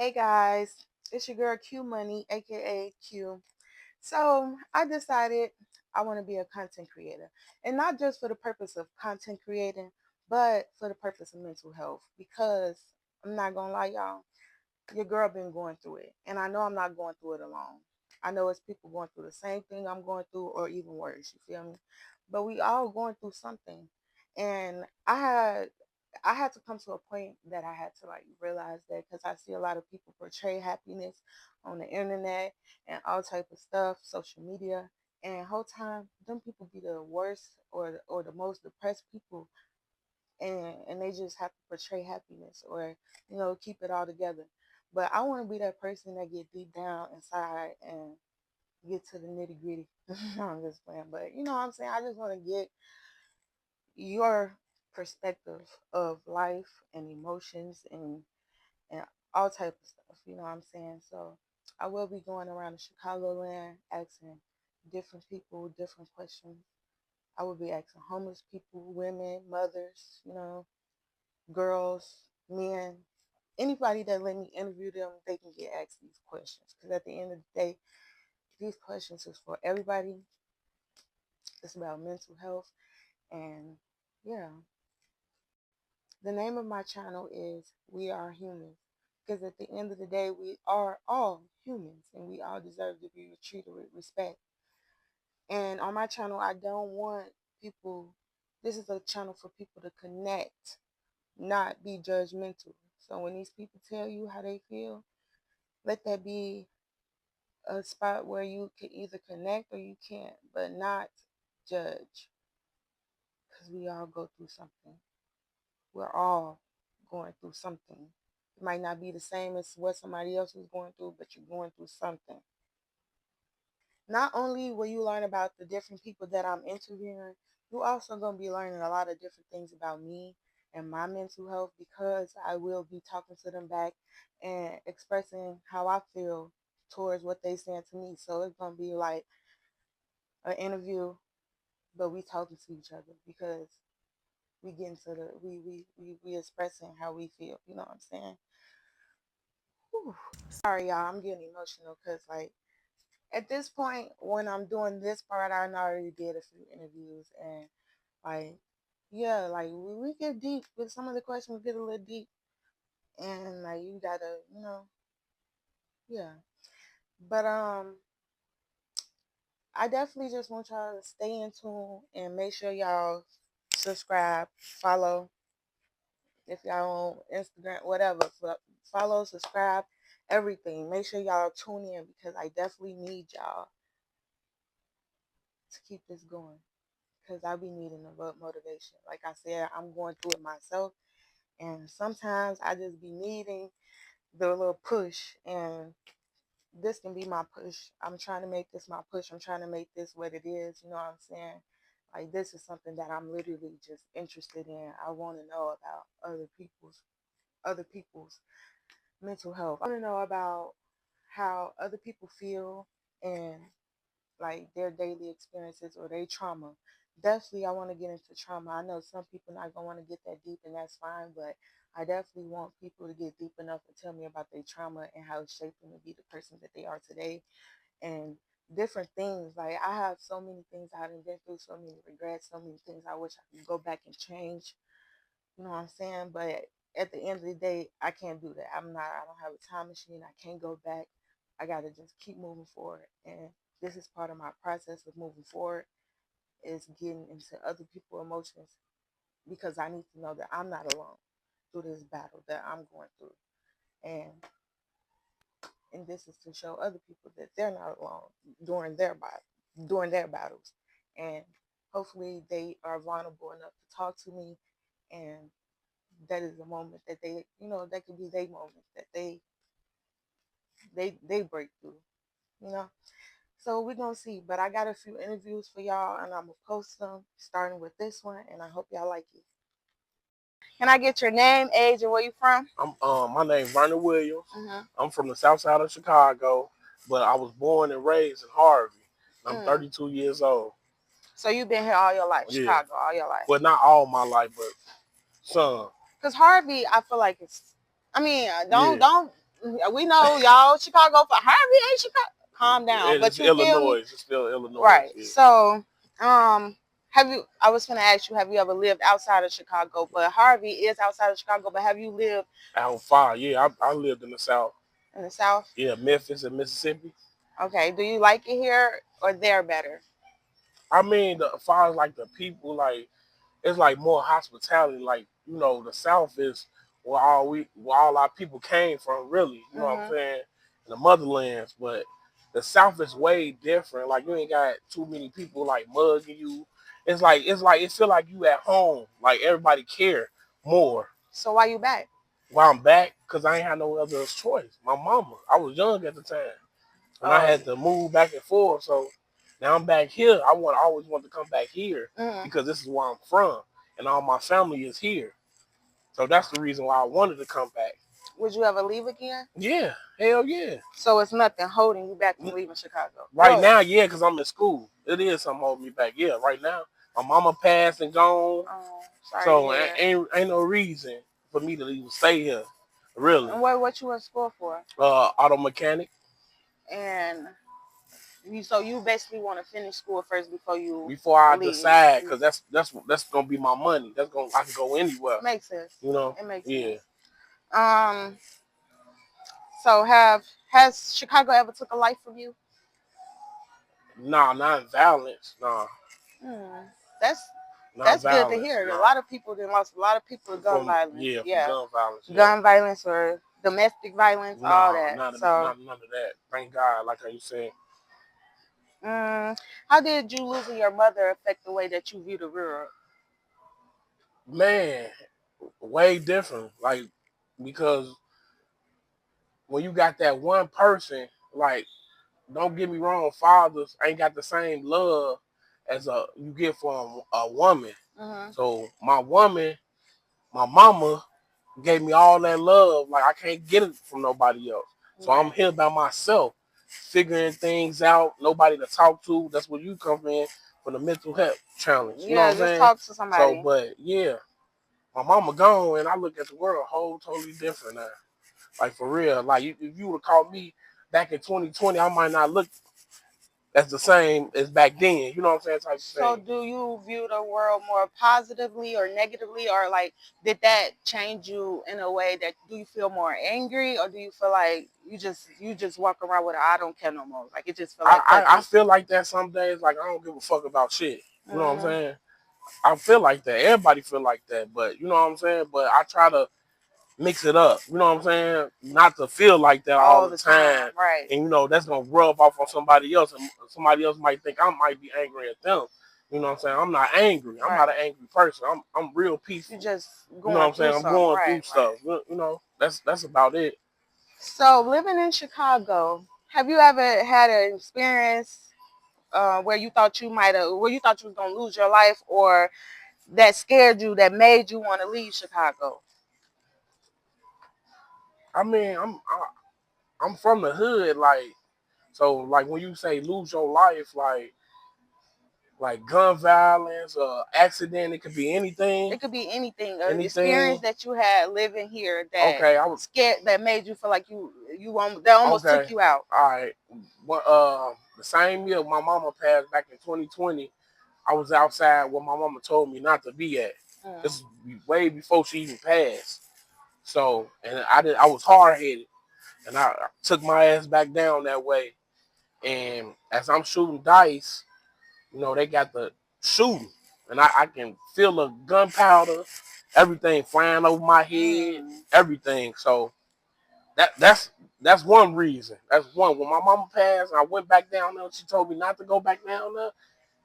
Hey guys, it's your girl Q Money, aka Q. So I decided I want to be a content creator, and not just for the purpose of content creating, but for the purpose of mental health. Because I'm not gonna lie, y'all, your girl been going through it, and I know I'm not going through it alone. I know it's people going through the same thing I'm going through, or even worse. You feel me? But we all going through something, and I had to come to a point that I had to like realize that because I see a lot of people portray happiness on the internet and all type of stuff, social media, and whole time them people be the worst or the most depressed people, and they just have to portray happiness or keep it all together. But I want to be that person that get deep down inside and get to the nitty gritty. I'm just playing, but you know what I'm saying. I just want to get your perspective of life and emotions and all type of stuff. You know what I'm saying? So I will be going around the ChicagoLand asking different people different questions. I will be asking homeless people, women, mothers, girls, men, anybody that let me interview them, they can get asked these questions. Because at the end of the day, these questions is for everybody. It's about mental health. And yeah, the name of my channel is We Are Humans. Because at the end of the day, we are all humans and we all deserve to be treated with respect. And on my channel, I don't want people, this is a channel for people to connect, not be judgmental. So when these people tell you how they feel, let that be a spot where you can either connect or you can't, but not judge. Because we all go through something. We're all going through something. It might not be the same as what somebody else is going through, but you're going through something. Not only will you learn about the different people that I'm interviewing, you also going to be learning a lot of different things about me and my mental health because I will be talking to them back and expressing how I feel towards what they saying to me. So it's going to be like an interview, but we talking to each other because we getting to the we expressing how we feel. You know what I'm saying? Whew. Sorry, y'all. I'm getting emotional because like at this point when I'm doing this part, I already did a few interviews and like yeah, like we get deep with some of the questions. We get a little deep, and like you gotta, yeah. But I definitely just want y'all to stay in tune and make sure y'all subscribe, follow. If y'all on Instagram, whatever, follow, subscribe, everything. Make sure y'all tune in because I definitely need y'all to keep this going. Because I be needing the motivation. Like I said, I'm going through it myself, and sometimes I just be needing the little push, and this can be my push. I'm trying to make this my push. I'm trying to make this what it is. You know what I'm saying? Like this is something that I'm literally just interested in. I want to know about other people's mental health. I want to know about how other people feel and like their daily experiences or their trauma. Definitely, I want to get into trauma. I know some people not gonna want to get that deep, and that's fine. But I definitely want people to get deep enough to tell me about their trauma and how it shaped them to be the person that they are today, and different things. Like I have so many things I haven't been through, so many regrets, so many things I wish I could go back and change. You know what I'm saying? But at the end of the day, I can't do that. I don't have a time machine. I can't go back. I got to just keep moving forward. And this is part of my process of moving forward is getting into other people's emotions because I need to know that I'm not alone through this battle that I'm going through. And this is to show other people that they're not alone during their battles. And hopefully they are vulnerable enough to talk to me, and that is a moment that that could be their moment that they break through, you know. So we're gonna see. But I got a few interviews for y'all and I'm gonna post them starting with this one, and I hope y'all like it. Can I get your name, age, and where you from? My name Vernon Williams. Mm-hmm. I'm from the south side of Chicago, but I was born and raised in Harvey. I'm 32 years old. So you've been here all your life, Yeah. Chicago, all your life. Well, not all my life, but some. Cause Harvey, I feel like it's. I mean, Yeah. don't we know y'all Chicago for Harvey ain't Chicago. Calm down, It but is you feel me? Illinois. It's still Illinois. Right. Yeah. So, have you? I was gonna ask you, have you ever lived outside of Chicago? But Harvey is outside of Chicago. But have you lived Out far, yeah. I lived in the South. in the South? Yeah, Memphis and Mississippi. Okay. Do you like it here or there better? I mean, as far as like the people, like it's like more hospitality. Like the South is where all our people came from. Really, you know what I'm Mhm. saying? In the motherlands, but the South is way different. Like you ain't got too many people like mugging you. It's like it feel like you at home. Like everybody care more. So why you back? While I'm back, cause I ain't had no other choice. My mama, I was young at the time, and I Oh. had to move back and forth. So now I'm back here. I always want to come back here Mhm. because this is where I'm from, and all my family is here. So that's the reason why I wanted to come back. Would you ever leave again? Yeah, hell yeah. So it's nothing holding you back from leaving Chicago. Right Well, now, yeah, because I'm in school. It is something holding me back. Yeah, right now. My mama passed and gone. oh, sorry to So hear. ain't no reason for me to even stay here. Really. And what you in school for? Auto mechanic. And so you basically want to finish school first before you Before I leave. decide, because that's gonna be my money. I can go anywhere. Makes sense. You know? It makes Yeah. sense. Um. So has Chicago ever took a life from you? Nah, not violence. Nah, Hmm. That's not that's good to violence. hear. A Nah. lot of people did lost a lot of people to gun From violence. yeah, from Yeah, gun violence. Yeah. gun violence or domestic violence, all Nah, that. not So, none of that. Thank God. Like how you said, how did you losing your mother affect the way that you view the world? man, way different. Like because when you got that one person, like don't get me wrong, fathers ain't got the same love as you get from a woman. Hmm. So my woman, my mama gave me all that love. Like I can't get it from nobody else. So I'm Right. here by myself, figuring things out. Nobody to talk to. That's where you come in for the mental health challenge. You know what Yeah, I'm just saying? talk to So, somebody. but yeah, my mama gone, and I look at the world whole totally different now. Like for real. Like if you would have called me back in 2020, I might not look as the same as back then. You know what I'm saying? Type of So, thing. do you view the world more positively or negatively, or like, did that change you in a way that do you feel more angry, or do you feel like you just walk around with a, I don't care no more, like it just feel like I fuck feel like that some days. Like I don't give a fuck about shit. You know what I'm it. saying? I feel like that. Everybody feel like that, but you know what I'm saying. But I try to mix it up. You know what I'm saying? Not to feel like that all All the the time, time, right? and that's gonna rub off on somebody else, and somebody else might think I might be angry at them. You know what I'm saying? I'm not angry. I'm not Right. an angry person. I'm real You peaceful. just You know what going I'm through saying? I'm something, going right? through Right. stuff. That's about it. So, living in Chicago, have you ever had an experience where you thought you was gonna lose your life, or that scared you, that made you want to leave Chicago? I mean, I'm from the hood, like so. Like when you say lose your life, like gun violence, accident, it could be anything. It could be anything, an experience Anything. that you had living here that Okay, I was scared, that made you feel like that almost took okay. you out. All right. Well, the same year my mama passed back in 2020, I was outside where my mama told me not to be at. Mm. This is way before she even passed. So, and I was hard headed, and I took my ass back down that way. And as I'm shooting dice, they got the shooting, and I can feel the gunpowder, everything flying over my head, Mm. everything. So that's one reason. That's one. When my mama passed, I went back down there. She told me not to go back down there.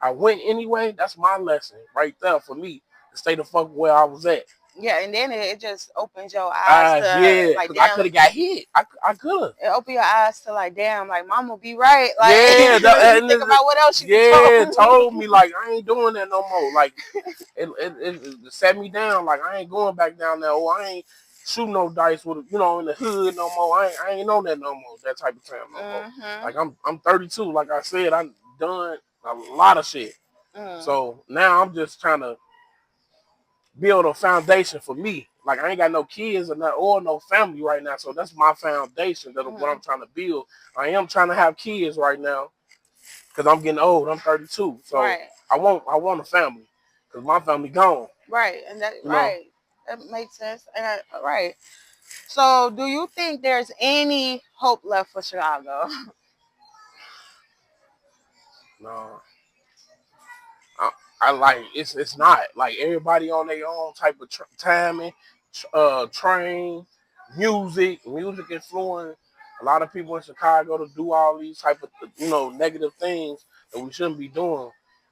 I went anyway. That's my lesson right there for me to stay the fuck where I was at. Yeah, and then it just opens your eyes to Yeah, like, because I damn. could have got hit. I could have. It open your eyes to like, damn, like mama be right. Yeah, Like, let me think about what else she done yeah, told me. told me like I ain't doing that no more. Like it set me down. Like I ain't going back down there. Oh, I ain't shooting no dice with in the hood no more. I ain't on that no more. That type of time no more. Mm-hmm. Like I'm 32. Like I said, I'm done a lot of shit. Mm. So now I'm just trying to build a foundation for me. like I ain't got no kids or no family right now. So that's my foundation. That's what Hmm. I'm trying to build. I am trying to have kids right now because I'm getting old. I'm 32, so Right. I want a family because my family gone. Right. And that You know, right. That makes sense. And right. So, do you think there's any hope left for Chicago? no, I, I like it's not like everybody on their own type of timing, train, music influence. A lot of people in Chicago to do all these type of negative things that we shouldn't be doing,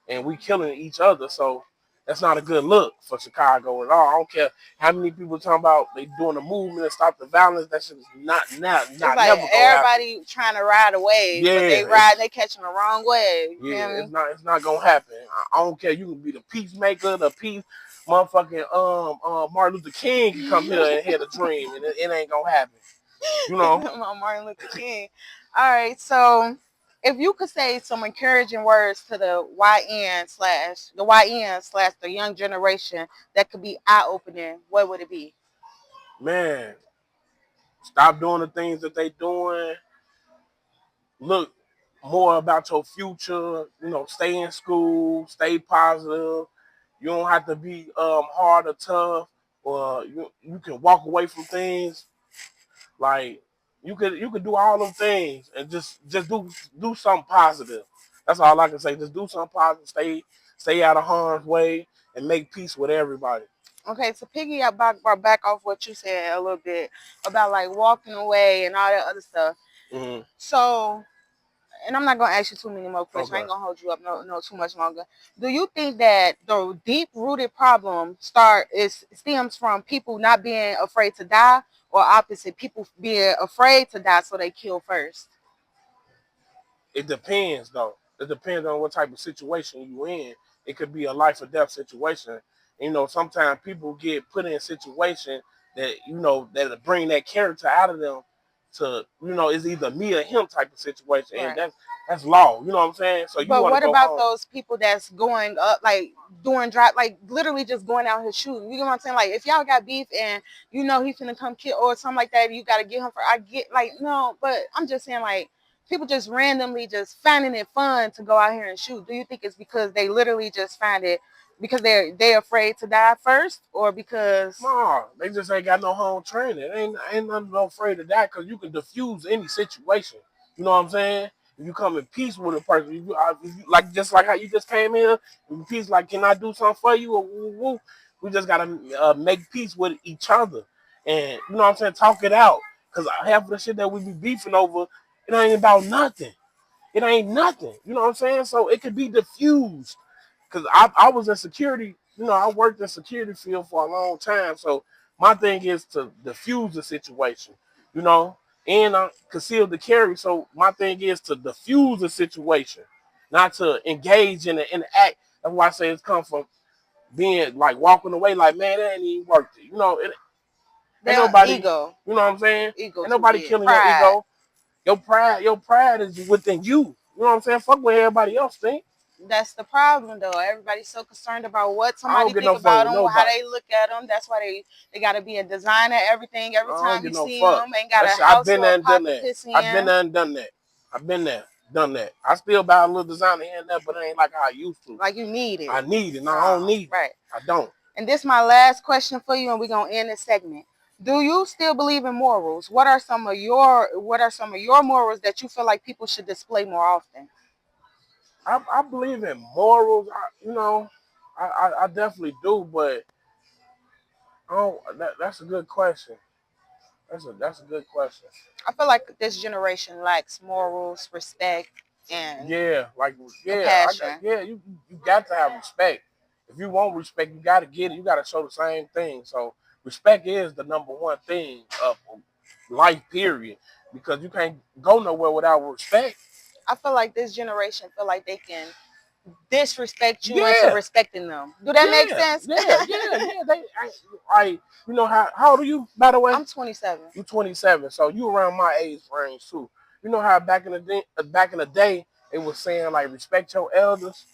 and we killing each other. So that's not a good look for Chicago at all. I don't care how many people talking about they doing a movement to stop the violence. That shit is It's not like never gonna happen. everybody trying to ride a wave, but they Yeah, riding, they catching the wrong wave. You yeah, feel me? it's not gonna happen. I don't care. You can be the peacemaker, the peace, motherfucking Martin Luther King can come here and had a dream, and it ain't gonna happen. You know, Martin Luther King. All right, so if you could say some encouraging words to the YN slash the young generation that could be eye opening, what would it be? man, stop doing the things that they doing. Look more about your future. Stay in school, stay positive. You don't have to be hard or tough, or you can walk away from things. Like you could do all them things and just do something positive. That's all I can say. Just do something positive. Stay out of harm's way and make peace with everybody. Okay, to piggyback back off what you said a little bit about like walking away and all that other stuff. Hmm. So, and I'm not gonna ask you too many more questions. I Okay. ain't gonna hold you up no too much longer. Do you think that the deep rooted problem stems from people not being afraid to die, or opposite, people being afraid to die so they kill first? It depends though. It depends on what type of situation you in. It could be a life or death situation. Sometimes people get put in a situation that that'll bring that character out of them to it's either me or him type of situation, and Right. that's law. You know what I'm saying? So you But want to what go about home. those people that's going up, like doing drive, like literally just going out here shooting? You know what I'm saying? Like if y'all got beef and he finna come kill or something like that, you gotta get him for. I get like no, but I'm just saying like people just randomly just finding it fun to go out here and shoot. Do you think it's because they literally just find it because they're afraid to die first, or because No, they just ain't got no home training. Ain't nothing no afraid of that because you can diffuse any situation. You know what I'm saying? If you come in peace with a person, like just like how you just came here, in peace, like can I do something for you? Or woo, woo, woo. We just gotta make peace with each other, and you know what I'm saying, talk it out. Cause half of the shit that we be beefing over, it ain't about nothing. It ain't nothing. You know what I'm saying? So it could be diffused because I was in security. I worked in security field for a long time. So my thing is to diffuse the situation. You know, and conceal the carry. So my thing is to diffuse the situation, not to engage in the act. That's why I say it's come from being like walking away, like man, it ain't even worth it. Ain't their nobody. ego, You know what I'm saying? ego Ain't too nobody big, killing your pride? ego. Your pride is within you. You know what I'm saying? Fuck what everybody else think. That's the problem, though. Everybody's so concerned about what I somebody don't get think no fuck about with them, how nobody. they look at them. That's why they got to be a designer, everything. I Every don't time get you no see fuck. them, ain't got a I've house been or a there and done pot to that. piss I've been in. there and done that. I've been there, done that. I still buy a little designer here and there, but it ain't like I used to. Like you need it. I need it. No, I don't Oh, need it. right. I don't. And this is my last question for you, and we're gonna end this segment. Do you still believe in morals? What are some of your morals that you feel like people should display more often? I believe in morals. I definitely do, but I don't. That's a good question. That's a good question. I feel like this generation lacks morals, respect, and Yeah, like I got compassion. you got to have respect. If you want respect, you got to get it. You got to show the same thing. So respect is the number one thing of life, period. Because you can't go nowhere without respect. I feel like this generation feel like they can disrespect you into Yeah, respecting them. Do that make yeah, sense? yeah, yeah, yeah. How old are you, by the way? I'm 27. You 27, so you around my age range too. You know how back in the day, it was saying like respect your elders.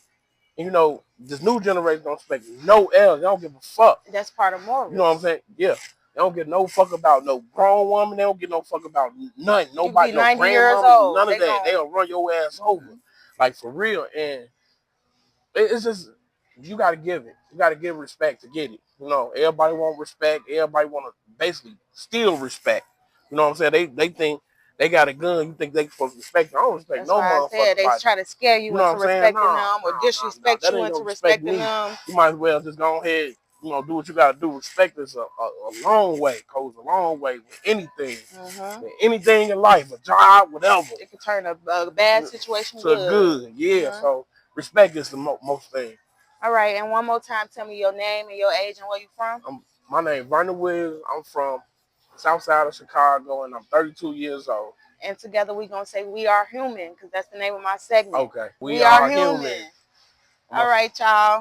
And you know, this new generation don't expect no else. They don't give a fuck. That's part of You know what I'm morals. saying? Yeah. They don't give no fuck about no grown woman. They don't give no fuck about nothing. You could be Nobody, no 90 years grandmama, old. none of They that. gon' They'll run your ass over. Like for real. And it's just you gotta give it. You gotta give respect to get it. You know, everybody want respect. Everybody want to basically steal respect. You know what I'm saying? They think they got a gun. You think they supposed to respect? I don't respect That's no why I said motherfucking they body. try to scare You you know what into I'm saying? respecting Nah, them or nah. disrespect That you ain't into gonna respect respecting me. them. You might as well just go ahead. You know, do what you gotta do. Respect is a long way. Goes a long way with anything. Hmm. With anything in life, a job, whatever. It could turn a bad situation To good. good, yeah. Hmm. So respect is the most thing. All right, and one more time, tell me your name and your age and where you from. My name Vernon Williams. I'm from South Side of Chicago, and I'm 32 years old. And together we gonna say we are human, because that's the name of my segment. Okay, we We are are human. human. All right, y'all.